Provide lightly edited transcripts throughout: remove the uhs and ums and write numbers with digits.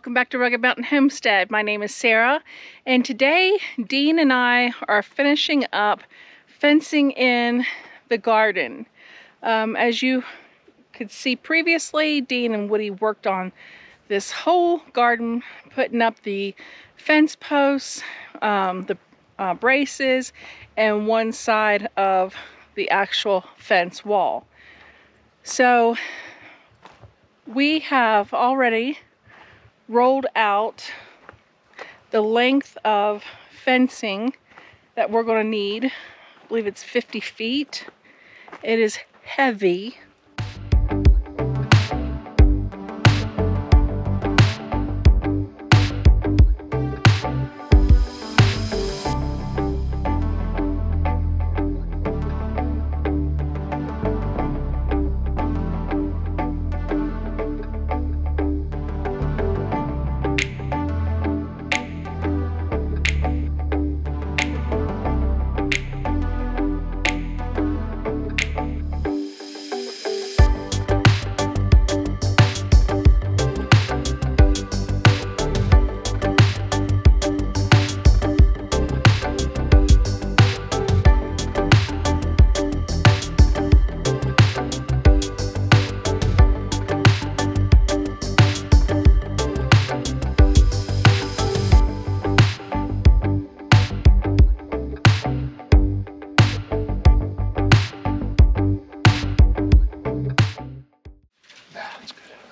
welcome back to Rugged Mountain Homestead. My name is Sarah, and today Dean and I are finishing up fencing in the garden. As you could see previously, Dean and Woody worked on this whole garden, putting up the fence posts, the braces, and one side of the actual fence wall. So we have already rolled out the length of fencing that we're going to need. I believe it's 50 feet. It is heavy.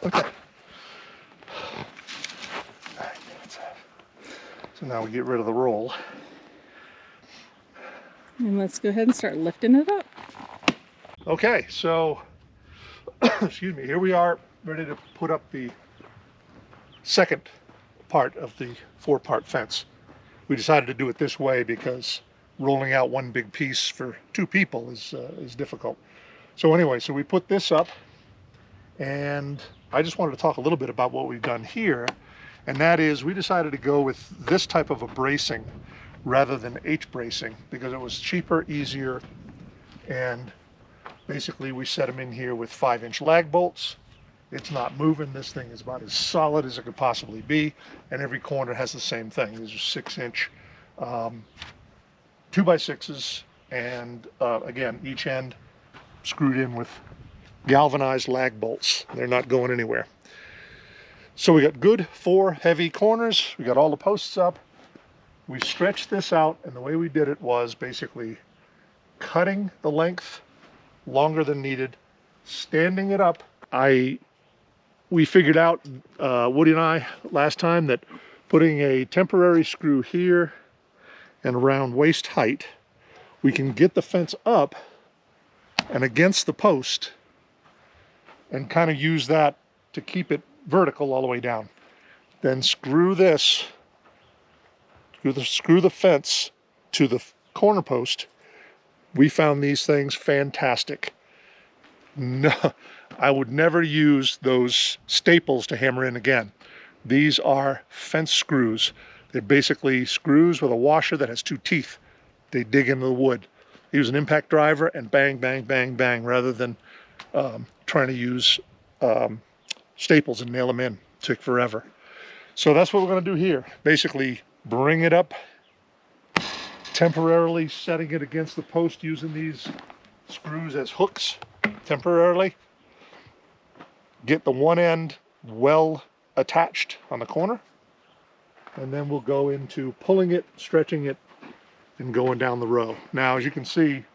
Okay. So now we get rid of the roll. And let's go ahead and start lifting it up. Okay, so, excuse me, here we are ready to put up the second part of the 4-part fence. We decided to do it this way because rolling out one big piece for 2 people is difficult. So anyway, so we put this up, and I just wanted to talk a little bit about what we've done here, and that is we decided to go with this type of a bracing rather than H bracing because it was cheaper, easier, and basically we set them in here with 5-inch lag bolts. It's not moving. This thing is about as solid as it could possibly be, and every corner has the same thing. These are 6-inch 2x6s, and again, each end screwed in with galvanized lag bolts. They're not going anywhere. So we got good 4 heavy corners. We got all the posts up. We stretched this out, and the way we did it was basically cutting the length longer than needed, standing it up. We figured out, Woody and I, last time, that putting a temporary screw here and around waist height, we can get the fence up and against the post and kind of use that to keep it vertical all the way down. Then screw this, screw the fence to the corner post. We found these things fantastic. No, I would never use those staples to hammer in again. These are fence screws. They're basically screws with a washer that has 2 teeth. They dig into the wood. Use an impact driver and bang, bang, bang, bang, rather than trying to use staples and nail them in. Took forever. So that's what we're going to do here. Basically bring it up, temporarily setting it against the post using these screws as hooks temporarily. Get the one end well attached on the corner, and then we'll go into pulling it, stretching it, and going down the row. Now, as you can see,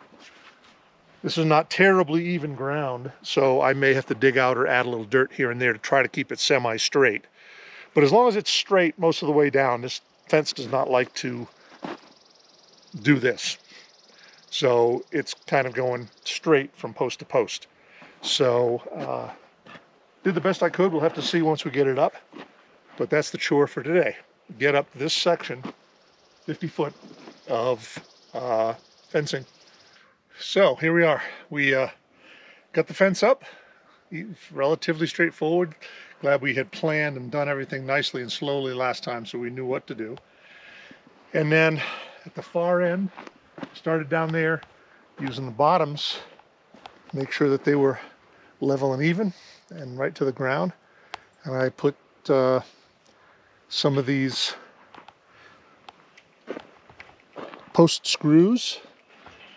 this is not terribly even ground, so I may have to dig out or add a little dirt here and there to try to keep it semi-straight. But as long as it's straight most of the way down, this fence does not like to do this. So it's kind of going straight from post to post. So did the best I could. We'll have to see once we get it up. But that's the chore for today. Get up this section, 50 foot of fencing. So here we are. We got the fence up, relatively straightforward. Glad we had planned and done everything nicely and slowly last time, so we knew what to do. And then at the far end, started down there using the bottoms, make sure that they were level and even and right to the ground. And I put some of these post screws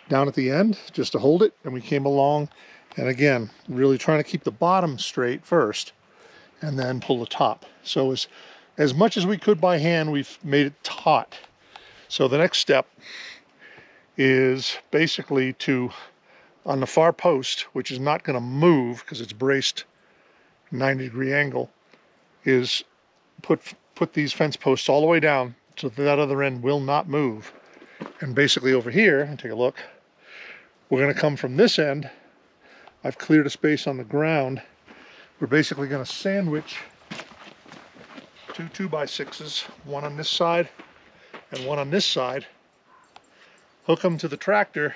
down at the end just to hold it, and we came along and again really trying to keep the bottom straight first and then pull the top. So as much as we could by hand, we've made it taut. So the next step is basically to, on the far post, which is not going to move because it's braced 90-degree angle, is put these fence posts all the way down so that other end will not move. And basically over here, and take a look, we're going to come from this end. I've cleared a space on the ground. We're basically going to sandwich two 2x6s, one on this side and one on this side, hook them to the tractor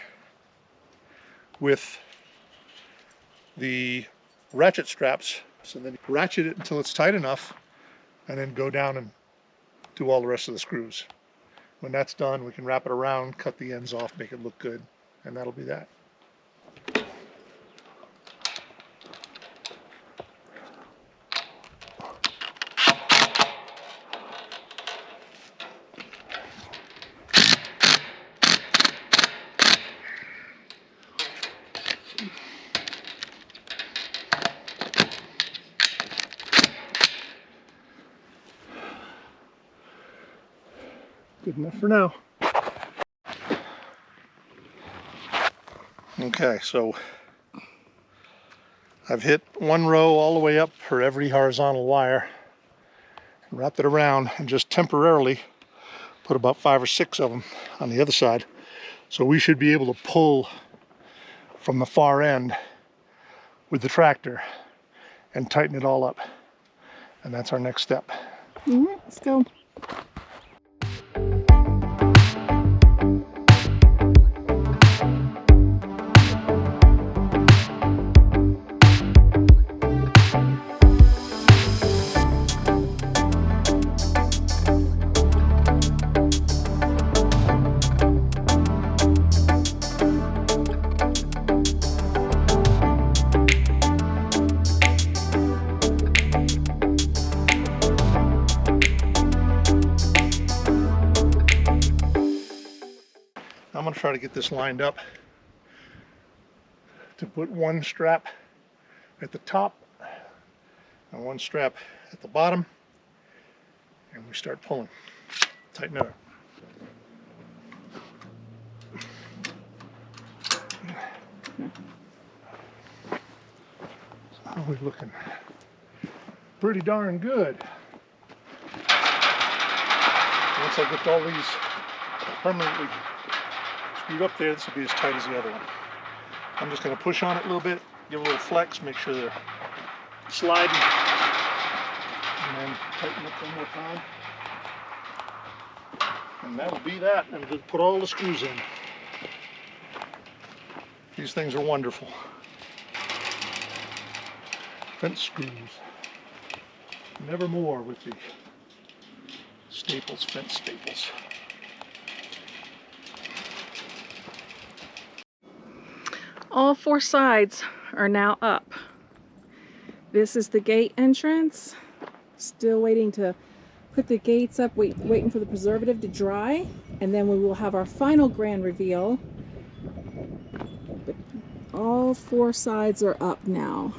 with the ratchet straps, so then ratchet it until it's tight enough, and then go down and do all the rest of the screws. When that's done, we can wrap it around, cut the ends off, make it look good, and that'll be that. Good enough for now. Okay, so I've hit one row all the way up for every horizontal wire, wrapped it around, and just temporarily put about 5 or 6 of them on the other side. So we should be able to pull from the far end with the tractor and tighten it all up. And that's our next step. All right, let's go. I'm going to try to get this lined up to put one strap at the top and one strap at the bottom, and we start pulling. Tighten it up. So we're looking pretty darn good. Once I get all these permanently screwed up there, this will be as tight as the other one. I'm just going to push on it a little bit, give it a little flex, make sure they're sliding, and then tighten up one more time. And that'll be that, and we'll put all the screws in. These things are wonderful. Fence screws. Never more with the staples, fence staples. All 4 sides are now up. This is the gate entrance. Still waiting to put the gates up, waiting for the preservative to dry, and then we will have our final grand reveal. But all 4 sides are up now.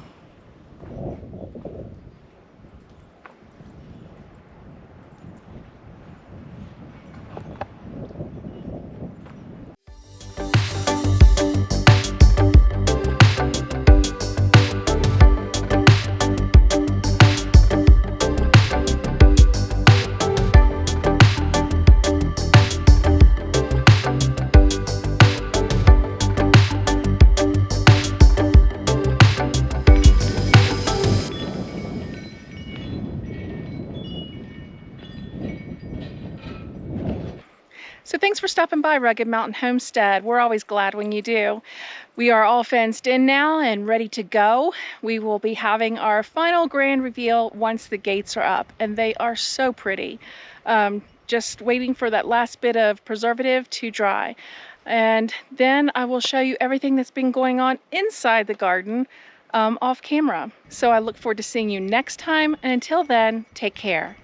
So thanks for stopping by Rugged Mountain Homestead. We're always glad when you do. We are all fenced in now and ready to go. We will be having our final grand reveal once the gates are up, and they are so pretty. Just waiting for that last bit of preservative to dry. And then I will show you everything that's been going on inside the garden off camera. So I look forward to seeing you next time, and until then, take care.